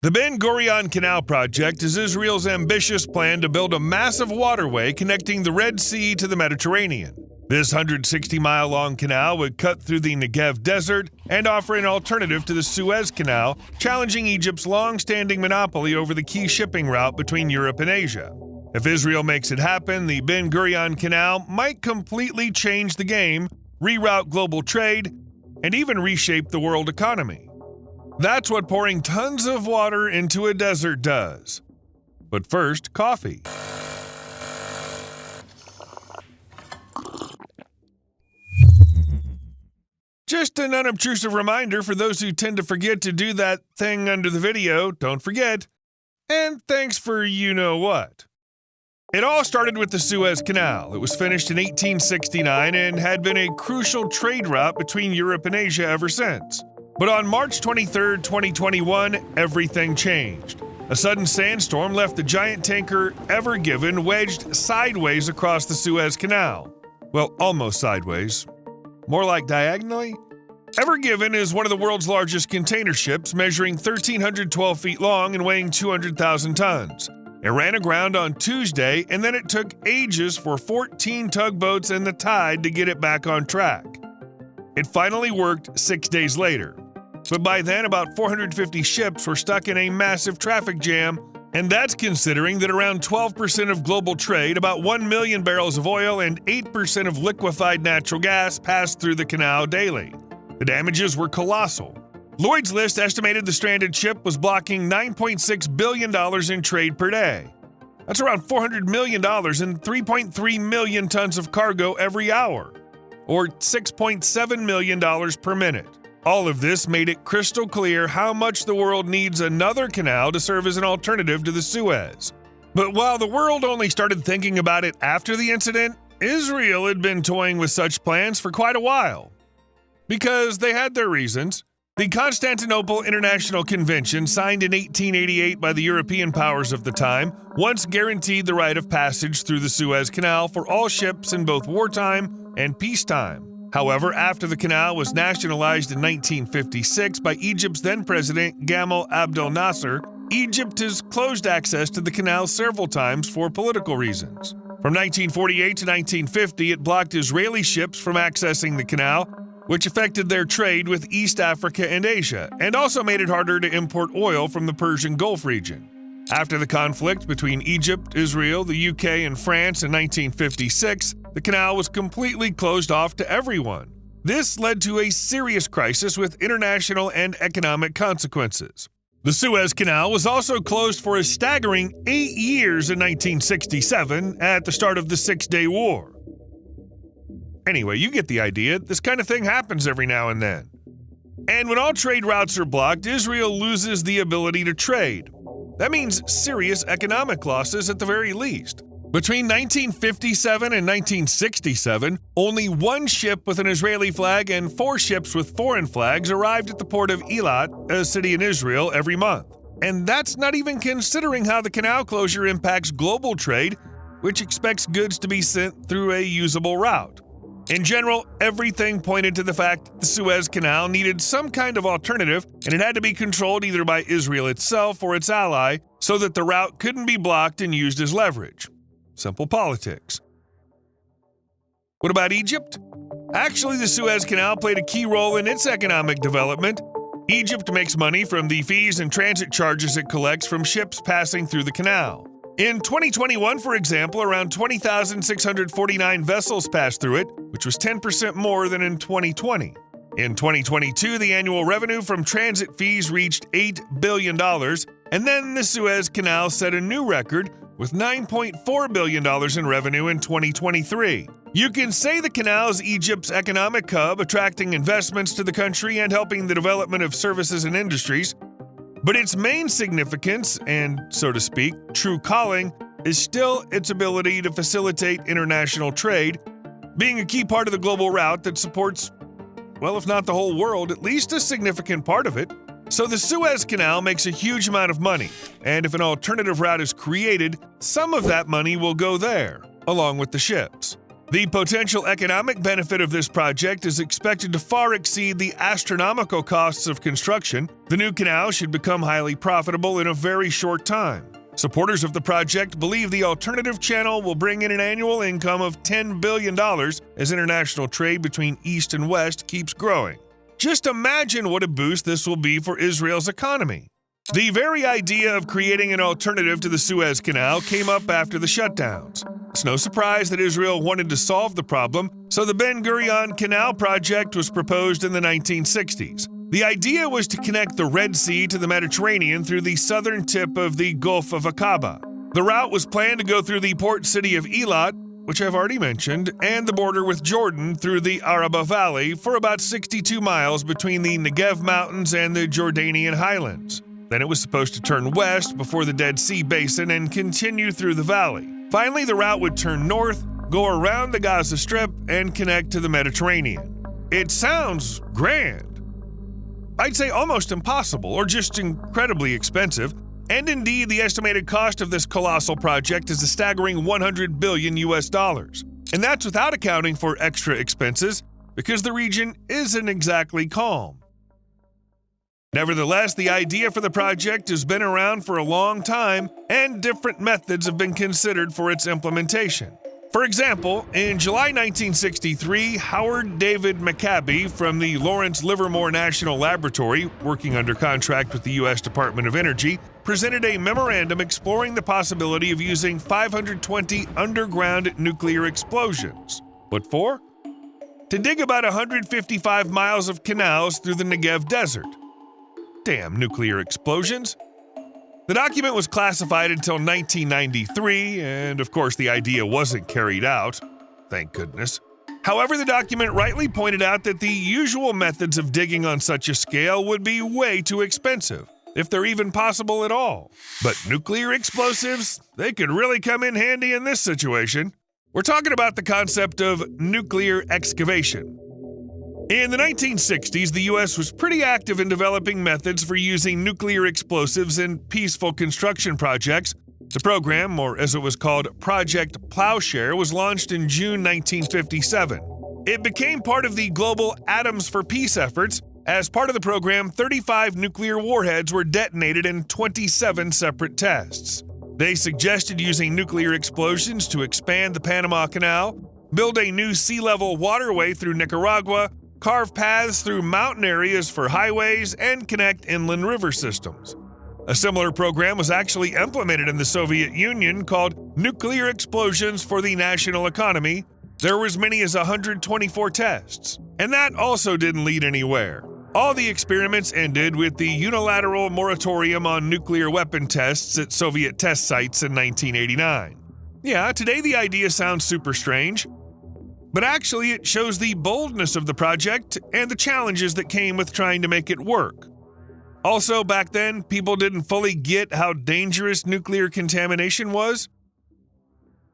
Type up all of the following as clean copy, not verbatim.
The Ben Gurion Canal project is Israel's ambitious plan to build a massive waterway connecting the Red Sea to the Mediterranean. This 160-mile-long canal would cut through the Negev desert and offer an alternative to the Suez Canal, challenging Egypt's long-standing monopoly over the key shipping route between Europe and Asia. If Israel makes it happen, the Ben Gurion Canal might completely change the game, reroute global trade, and even reshape the world economy. That's what pouring tons of water into a desert does. But first, coffee. Just an unobtrusive reminder for those who tend to forget to do that thing under the video, don't forget. And thanks for you-know-what. It all started with the Suez Canal. It was finished in 1869 and had been a crucial trade route between Europe and Asia ever since. But on March 23, 2021, everything changed. A sudden sandstorm left the giant tanker Ever Given wedged sideways across the Suez Canal. Well, almost sideways. More like diagonally? Ever Given is one of the world's largest container ships, measuring 1,312 feet long and weighing 200,000 tons. It ran aground on Tuesday, and then it took ages for 14 tugboats and the tide to get it back on track. It finally worked 6 days later. But by then, about 450 ships were stuck in a massive traffic jam, and that's considering that around 12% of global trade, about 1 million barrels of oil, and 8% of liquefied natural gas passed through the canal daily. The damages were colossal. Lloyd's List estimated the stranded ship was blocking $9.6 billion in trade per day. That's around $400 million and 3.3 million tons of cargo every hour, or $6.7 million per minute. All of this made it crystal clear how much the world needs another canal to serve as an alternative to the Suez. But while the world only started thinking about it after the incident, Israel had been toying with such plans for quite a while. Because they had their reasons. The Constantinople International Convention, signed in 1888 by the European powers of the time, once guaranteed the right of passage through the Suez Canal for all ships in both wartime and peacetime. However, after the canal was nationalized in 1956 by Egypt's then-president Gamal Abdel Nasser, Egypt has closed access to the canal several times for political reasons. From 1948 to 1950, it blocked Israeli ships from accessing the canal, which affected their trade with East Africa and Asia, and also made it harder to import oil from the Persian Gulf region. After the conflict between Egypt, Israel, the UK, and France in 1956, the canal was completely closed off to everyone. This led to a serious crisis with international and economic consequences. The Suez Canal was also closed for a staggering 8 years in 1967 at the start of the Six-Day War. Anyway, you get the idea. This kind of thing happens every now and then. And when all trade routes are blocked, Israel loses the ability to trade. That means serious economic losses at the very least. Between 1957 and 1967, only one ship with an Israeli flag and 4 ships with foreign flags arrived at the port of Eilat, a city in Israel, every month. And that's not even considering how the canal closure impacts global trade, which expects goods to be sent through a usable route. In general, everything pointed to the fact that the Suez Canal needed some kind of alternative, and it had to be controlled either by Israel itself or its ally, so that the route couldn't be blocked and used as leverage. Simple politics. What about Egypt? Actually, the Suez Canal played a key role in its economic development. Egypt makes money from the fees and transit charges it collects from ships passing through the canal. In 2021, for example, around 20,649 vessels passed through it, which was 10% more than in 2020. In 2022, the annual revenue from transit fees reached $8 billion, and then the Suez Canal set a new record with $9.4 billion in revenue in 2023. You can say the canal is Egypt's economic hub, attracting investments to the country and helping the development of services and industries. But its main significance, and, so to speak, true calling, is still its ability to facilitate international trade, being a key part of the global route that supports, well, if not the whole world, at least a significant part of it. So the Suez Canal makes a huge amount of money, and if an alternative route is created, some of that money will go there, along with the ships. The potential economic benefit of this project is expected to far exceed the astronomical costs of construction. The new canal should become highly profitable in a very short time. Supporters of the project believe the alternative channel will bring in an annual income of $10 billion as international trade between East and West keeps growing. Just imagine what a boost this will be for Israel's economy. The very idea of creating an alternative to the Suez Canal came up after the shutdowns. It's no surprise that Israel wanted to solve the problem, so the Ben Gurion Canal project was proposed in the 1960s. The idea was to connect the Red Sea to the Mediterranean through the southern tip of the Gulf of Aqaba. The route was planned to go through the port city of Eilat, which I've already mentioned, and the border with Jordan through the Araba Valley for about 62 miles between the Negev Mountains and the Jordanian highlands. Then it was supposed to turn west before the Dead Sea Basin and continue through the valley. Finally, the route would turn north, go around the Gaza Strip, and connect to the Mediterranean. It sounds grand. I'd say almost impossible, or just incredibly expensive. And indeed, the estimated cost of this colossal project is a staggering $100 billion. And that's without accounting for extra expenses, because the region isn't exactly calm. Nevertheless, the idea for the project has been around for a long time, and different methods have been considered for its implementation. For example, in July 1963, Howard David McCabe from the Lawrence Livermore National Laboratory, working under contract with the U.S. Department of Energy, presented a memorandum exploring the possibility of using 520 underground nuclear explosions. What for? To dig about 155 miles of canals through the Negev Desert. Damn nuclear explosions. The document was classified until 1993, and of course the idea wasn't carried out. Thank goodness. However, the document rightly pointed out that the usual methods of digging on such a scale would be way too expensive, if they're even possible at all. But nuclear explosives, they could really come in handy in this situation. We're talking about the concept of nuclear excavation. In the 1960s, the U.S. was pretty active in developing methods for using nuclear explosives in peaceful construction projects. The program, or as it was called, Project Plowshare, was launched in June 1957. It became part of the global Atoms for Peace efforts. As part of the program, 35 nuclear warheads were detonated in 27 separate tests. They suggested using nuclear explosions to expand the Panama Canal, build a new sea-level waterway through Nicaragua, carve paths through mountain areas for highways, and connect inland river systems. A similar program was actually implemented in the Soviet Union called Nuclear Explosions for the National Economy. There were as many as 124 tests, and that also didn't lead anywhere. All the experiments ended with the unilateral moratorium on nuclear weapon tests at Soviet test sites in 1989. Yeah, today the idea sounds super strange, but actually it shows the boldness of the project and the challenges that came with trying to make it work. Also, back then, people didn't fully get how dangerous nuclear contamination was.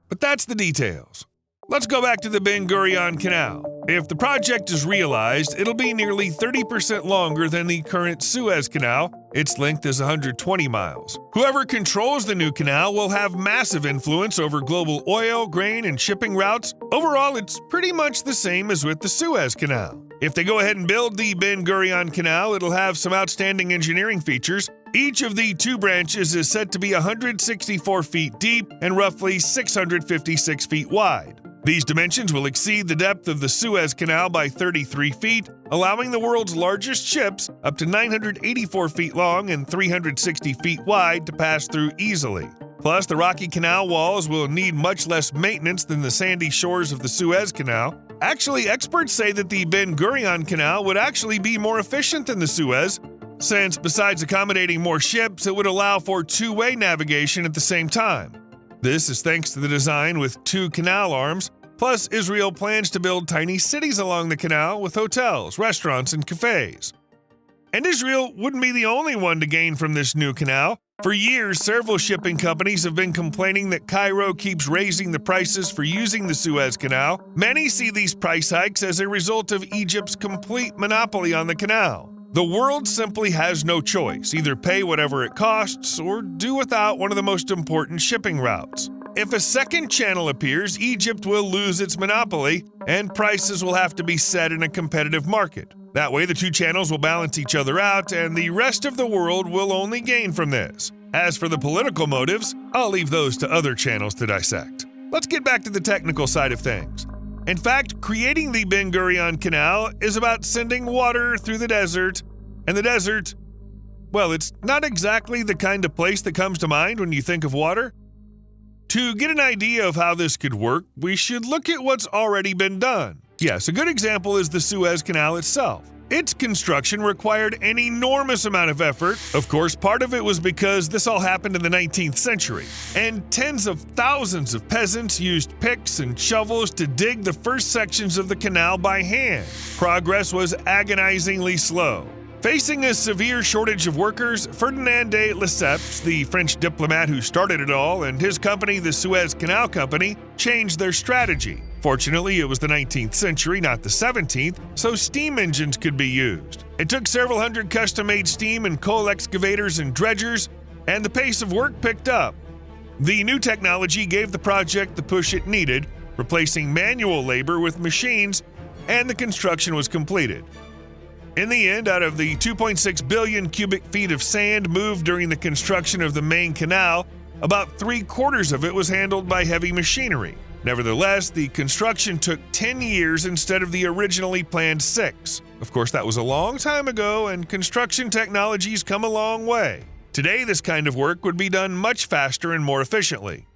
But that's the details. Let's go back to the Ben Gurion Canal. If the project is realized, it'll be nearly 30% longer than the current Suez Canal. Its length is 120 miles. Whoever controls the new canal will have massive influence over global oil, grain, and shipping routes. Overall, it's pretty much the same as with the Suez Canal. If they go ahead and build the Ben Gurion Canal, it'll have some outstanding engineering features. Each of the two branches is said to be 164 feet deep and roughly 656 feet wide. These dimensions will exceed the depth of the Suez Canal by 33 feet, allowing the world's largest ships, up to 984 feet long and 360 feet wide, to pass through easily. Plus, the rocky canal walls will need much less maintenance than the sandy shores of the Suez Canal. Actually, experts say that the Ben Gurion Canal would actually be more efficient than the Suez, since besides accommodating more ships, it would allow for two-way navigation at the same time. This is thanks to the design with two canal arms. Plus, Israel plans to build tiny cities along the canal with hotels, restaurants, and cafes. And Israel wouldn't be the only one to gain from this new canal. For years, several shipping companies have been complaining that Cairo keeps raising the prices for using the Suez Canal. Many see these price hikes as a result of Egypt's complete monopoly on the canal. The world simply has no choice, either pay whatever it costs or do without one of the most important shipping routes. if a second channel appears, Egypt will lose its monopoly, and prices will have to be set in a competitive market. That way, the two channels will balance each other out, and the rest of the world will only gain from this. As for the political motives, I'll leave those to other channels to dissect. Let's get back to the technical side of things. In fact, creating the Ben Gurion Canal is about sending water through the desert, and the desert, well, it's not exactly the kind of place that comes to mind when you think of water. To get an idea of how this could work, we should look at what's already been done. Yes, a good example is the Suez Canal itself. Its construction required an enormous amount of effort. Of course, part of it was because this all happened in the 19th century, and tens of thousands of peasants used picks and shovels to dig the first sections of the canal by hand. Progress was agonizingly slow. Facing a severe shortage of workers, Ferdinand de Lesseps, the French diplomat who started it all, and his company, the Suez Canal Company, changed their strategy. Fortunately, it was the 19th century, not the 17th, so steam engines could be used. It took several hundred custom-made steam and coal excavators and dredgers, and the pace of work picked up. The new technology gave the project the push it needed, replacing manual labor with machines, and the construction was completed. In the end, out of the 2.6 billion cubic feet of sand moved during the construction of the main canal, about 3/4 of it was handled by heavy machinery. Nevertheless, the construction took 10 years instead of the originally planned 6. Of course, that was a long time ago, and construction technologies come a long way. Today, this kind of work would be done much faster and more efficiently.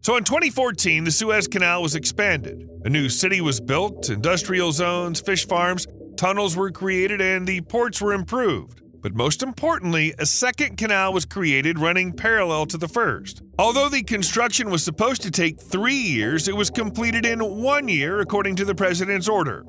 So in 2014, the Suez Canal was expanded. A new city was built, industrial zones, fish farms, tunnels were created, and the ports were improved. But most importantly, a second canal was created running parallel to the first. Although the construction was supposed to take 3 years, it was completed in 1 year according to the president's order.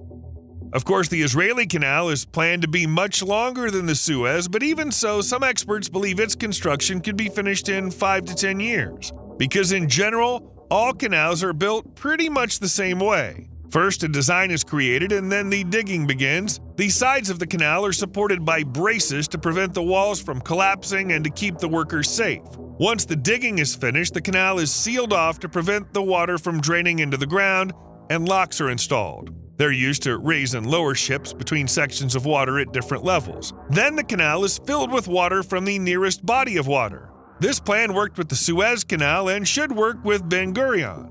Of course, the Israeli canal is planned to be much longer than the Suez, but even so, some experts believe its construction could be finished in 5 to 10 years. Because in general, all canals are built pretty much the same way. First, a design is created and then the digging begins. The sides of the canal are supported by braces to prevent the walls from collapsing and to keep the workers safe. Once the digging is finished, the canal is sealed off to prevent the water from draining into the ground, and locks are installed. They're used to raise and lower ships between sections of water at different levels. Then the canal is filled with water from the nearest body of water. This plan worked with the Suez Canal and should work with Ben Gurion.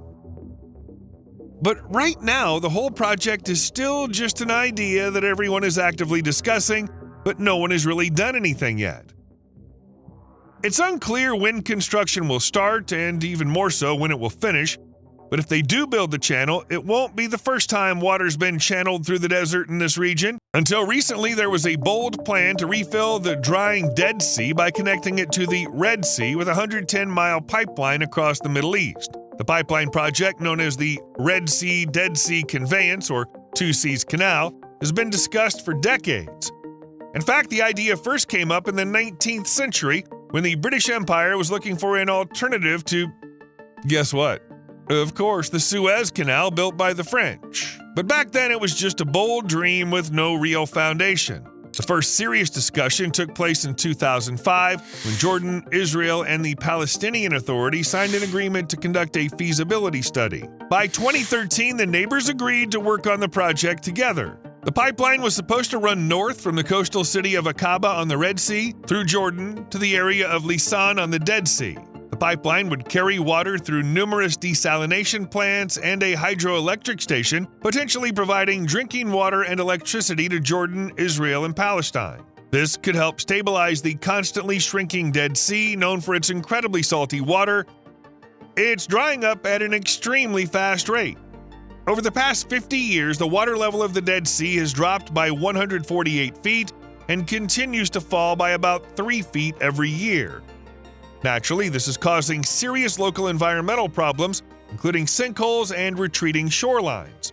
But right now, the whole project is still just an idea that everyone is actively discussing, but no one has really done anything yet. It's unclear when construction will start, and even more so when it will finish, but if they do build the channel, it won't be the first time water's been channeled through the desert in this region. Until recently, there was a bold plan to refill the drying Dead Sea by connecting it to the Red Sea with a 110-mile pipeline across the Middle East. The pipeline project, known as the Red Sea-Dead Sea Conveyance, or Two Seas Canal, has been discussed for decades. In fact, the idea first came up in the 19th century when the British Empire was looking for an alternative to, guess what? Of course, the Suez Canal built by the French. But back then it was just a bold dream with no real foundation. The first serious discussion took place in 2005 when Jordan, Israel, and the Palestinian Authority signed an agreement to conduct a feasibility study. By 2013, the neighbors agreed to work on the project together. The pipeline was supposed to run north from the coastal city of Aqaba on the Red Sea through Jordan to the area of Lisan on the Dead Sea. The pipeline would carry water through numerous desalination plants and a hydroelectric station, potentially providing drinking water and electricity to Jordan, Israel, and Palestine. This could help stabilize the constantly shrinking Dead Sea, known for its incredibly salty water. It's drying up at an extremely fast rate. Over the past 50 years, the water level of the Dead Sea has dropped by 148 feet and continues to fall by about 3 feet every year. Naturally, this is causing serious local environmental problems, including sinkholes and retreating shorelines.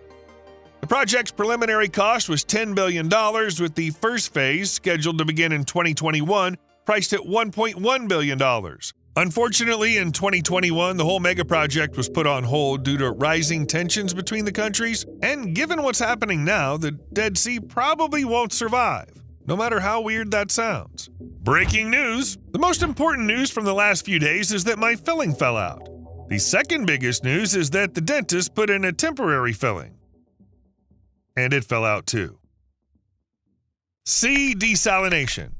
The project's preliminary cost was $10 billion, with the first phase, scheduled to begin in 2021, priced at $1.1 billion. Unfortunately, in 2021, the whole mega-project was put on hold due to rising tensions between the countries, and given what's happening now, the Dead Sea probably won't survive. no matter how weird that sounds. Breaking news! The most important news from the last few days is that my filling fell out. The second biggest news is that the dentist put in a temporary filling. And it fell out too. C. Desalination.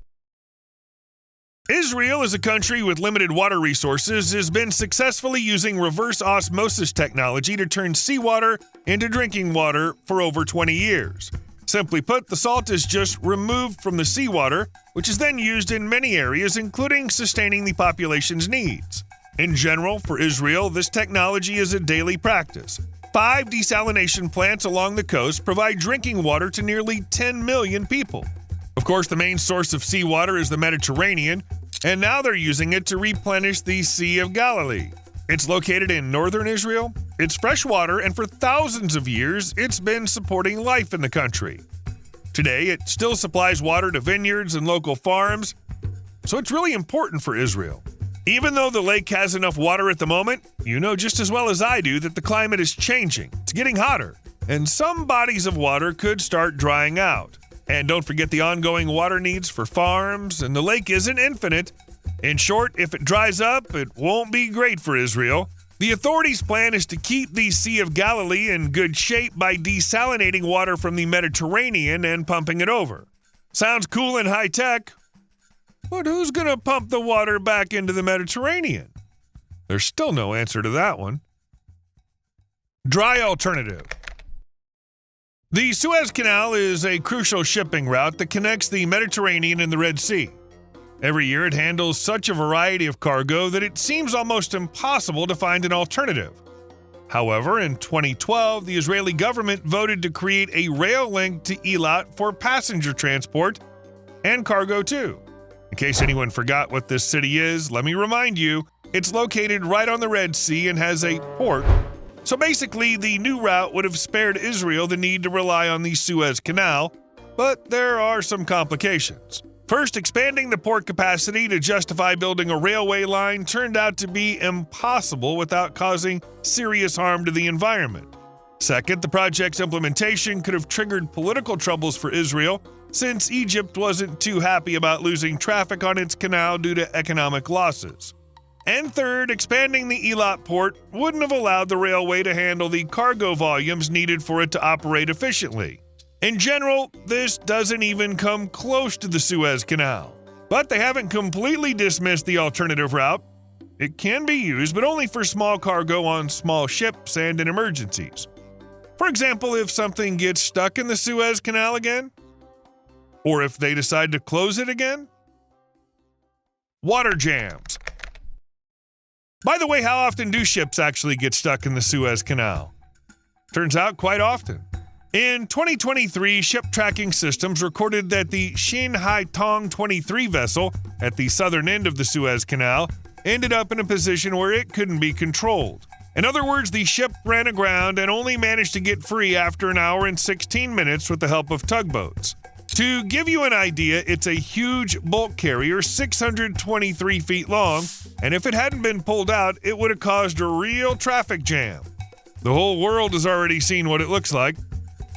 Israel, as a country with limited water resources, has been successfully using reverse osmosis technology to turn seawater into drinking water for over 20 years. Simply put, the salt is just removed from the seawater, which is then used in many areas, including sustaining the population's needs. In general, for Israel, this technology is a daily practice. 5 desalination plants along the coast provide drinking water to nearly 10 million people. Of course, the main source of seawater is the Mediterranean, and now they're using it to replenish the Sea of Galilee. It's located in northern Israel. It's fresh water, and for thousands of years, it's been supporting life in the country. Today, it still supplies water to vineyards and local farms, so it's really important for Israel. Even though the lake has enough water at the moment, you know just as well as I do that the climate is changing. It's getting hotter, and some bodies of water could start drying out. And don't forget the ongoing water needs for farms, and the lake isn't infinite. In short, if it dries up, it won't be great for Israel. The authorities' plan is to keep the Sea of Galilee in good shape by desalinating water from the Mediterranean and pumping it over. Sounds cool and high-tech, but who's going to pump the water back into the Mediterranean? There's still no answer to that one. Dry alternative. The Suez Canal is a crucial shipping route that connects the Mediterranean and the Red Sea. Every year it handles such a variety of cargo that it seems almost impossible to find an alternative. However, in 2012, the Israeli government voted to create a rail link to Eilat for passenger transport and cargo too. In case anyone forgot what this city is, let me remind you, it's located right on the Red Sea and has a port. So basically, the new route would have spared Israel the need to rely on the Suez Canal, but there are some complications. First, expanding the port capacity to justify building a railway line turned out to be impossible without causing serious harm to the environment. Second, the project's implementation could have triggered political troubles for Israel, since Egypt wasn't too happy about losing traffic on its canal due to economic losses. And third, expanding the Eilat port wouldn't have allowed the railway to handle the cargo volumes needed for it to operate efficiently. In general, this doesn't even come close to the Suez Canal. But they haven't completely dismissed the alternative route. It can be used, but only for small cargo on small ships and in emergencies. For example, if something gets stuck in the Suez Canal again, or if they decide to close it again. Water jams. By the way, how often do ships actually get stuck in the Suez Canal? Turns out quite often. In 2023, ship tracking systems recorded that the Shin Hai Tong 23 vessel at the southern end of the Suez Canal ended up in a position where it couldn't be controlled. In other words, the ship ran aground and only managed to get free after an hour and 16 minutes with the help of tugboats. To give you an idea, it's a huge bulk carrier, 623 feet long, and if it hadn't been pulled out, it would have caused a real traffic jam. The whole world has already seen what it looks like.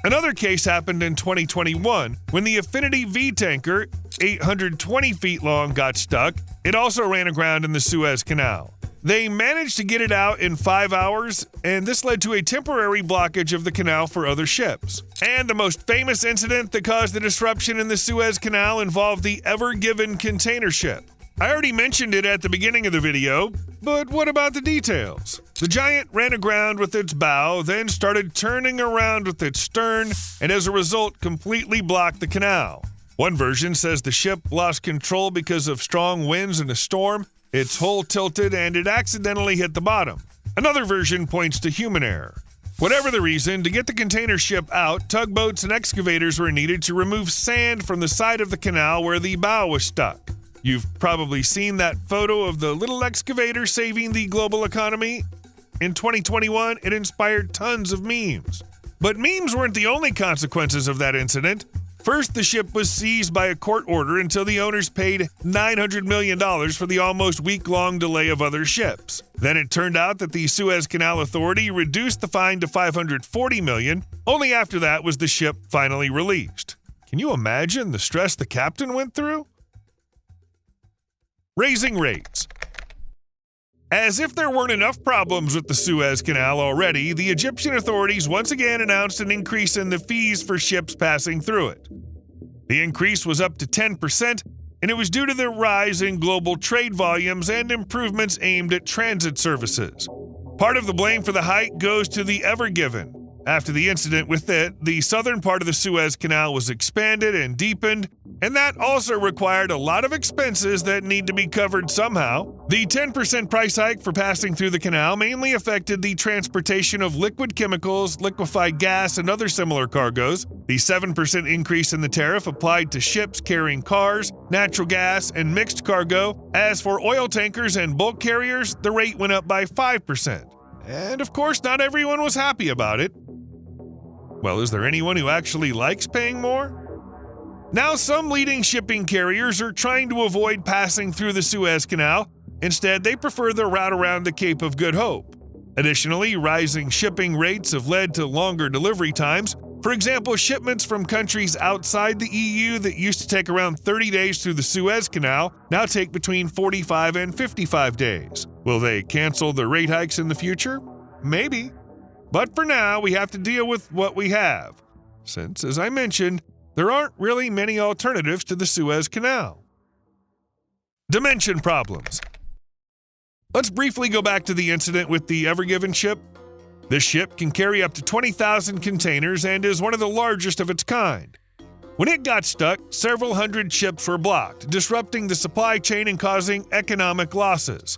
Another case happened in 2021 when the Affinity V tanker, 820 feet long, got stuck. It also ran aground in the Suez Canal. They managed to get it out in 5 hours, and this led to a temporary blockage of the canal for other ships. And the most famous incident that caused the disruption in the Suez Canal involved the Ever Given container ship. I already mentioned it at the beginning of the video, but what about the details? The giant ran aground with its bow, then started turning around with its stern, and as a result completely blocked the canal. One version says the ship lost control because of strong winds and a storm, its hull tilted, and it accidentally hit the bottom. Another version points to human error. Whatever the reason, to get the container ship out, tugboats and excavators were needed to remove sand from the side of the canal where the bow was stuck. You've probably seen that photo of the little excavator saving the global economy. In 2021, it inspired tons of memes. But memes weren't the only consequences of that incident. First, the ship was seized by a court order until the owners paid $900 million for the almost week-long delay of other ships. Then it turned out that the Suez Canal Authority reduced the fine to $540 million. Only after that was the ship finally released. Can you imagine the stress the captain went through? Raising rates. As if there weren't enough problems with the Suez Canal already, the Egyptian authorities once again announced an increase in the fees for ships passing through it. The increase was up to 10%, and it was due to the rise in global trade volumes and improvements aimed at transit services. Part of the blame for the hike goes to the Ever Given. After the incident with it, the southern part of the Suez Canal was expanded and deepened, and that also required a lot of expenses that need to be covered somehow. The 10% price hike for passing through the canal mainly affected the transportation of liquid chemicals, liquefied gas, and other similar cargoes. The 7% increase in the tariff applied to ships carrying cars, natural gas, and mixed cargo. As for oil tankers and bulk carriers, the rate went up by 5%. And of course, not everyone was happy about it. Well, is there anyone who actually likes paying more? Now, some leading shipping carriers are trying to avoid passing through the Suez Canal. Instead, they prefer the route around the Cape of Good Hope. Additionally, rising shipping rates have led to longer delivery times. For example, shipments from countries outside the EU that used to take around 30 days through the Suez Canal now take between 45 and 55 days. Will they cancel the rate hikes in the future? Maybe. But for now, we have to deal with what we have, since, as I mentioned, there aren't really many alternatives to the Suez Canal. Dimension problems. Let's briefly go back to the incident with the Ever Given ship. This ship can carry up to 20,000 containers and is one of the largest of its kind. When it got stuck, several hundred ships were blocked, disrupting the supply chain and causing economic losses.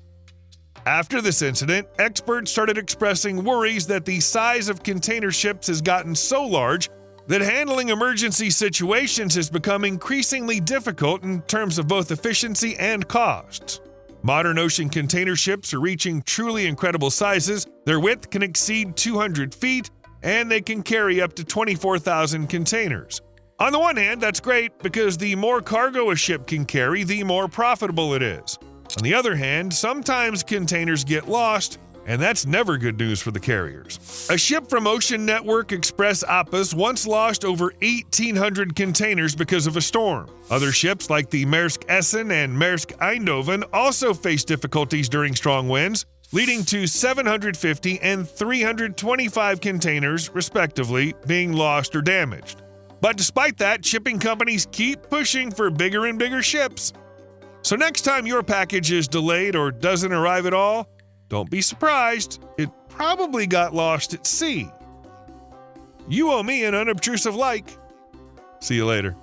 After this incident, experts started expressing worries that the size of container ships has gotten so large that handling emergency situations has become increasingly difficult in terms of both efficiency and costs. Modern ocean container ships are reaching truly incredible sizes. Their width can exceed 200 feet, and they can carry up to 24,000 containers. On the one hand, that's great because the more cargo a ship can carry, the more profitable it is. On the other hand, sometimes containers get lost, and that's never good news for the carriers. A ship from Ocean Network Express Appas once lost over 1,800 containers because of a storm. Other ships like the Maersk Essen and Maersk Eindhoven also faced difficulties during strong winds, leading to 750 and 325 containers, respectively, being lost or damaged. But despite that, shipping companies keep pushing for bigger and bigger ships. So next time your package is delayed or doesn't arrive at all, don't be surprised. It probably got lost at sea. You owe me an unobtrusive like. See you later.